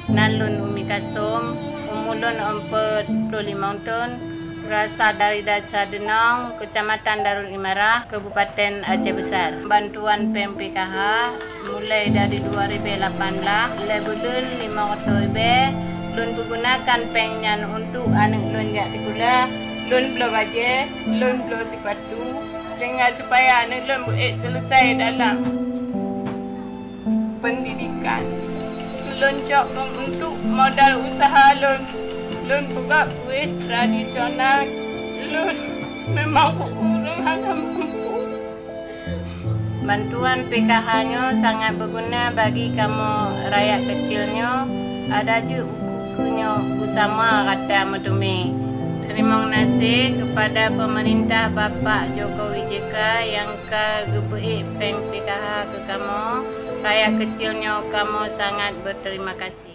Nalun Umi Kasum, umulun 45 tahun, berasal dari Desa Denong, Kecamatan Darul Imarah, Kabupaten Aceh Besar. Bantuan PMPKH mulai dari 2018, lebulun 500 lebih. Lun menggunakan pengen untuk anak lun jak sekolah, lun belum aja, lun belum sepatu, sehingga supaya anak lun boleh selesai dalam pendidikan. Lun cok untuk modal usaha lun buka kuih tradisional, lun memang kurang ada mampu. Bantuan PKH-nya sangat berguna bagi kamu rakyat kecilnya. Ada juga bukunya bersama kata Medumi. Terima kasih kepada pemerintah Bapak Jokowi JK yang kegebui PKH ke kamu. Rakyat kecilnya kamu sangat berterima kasih.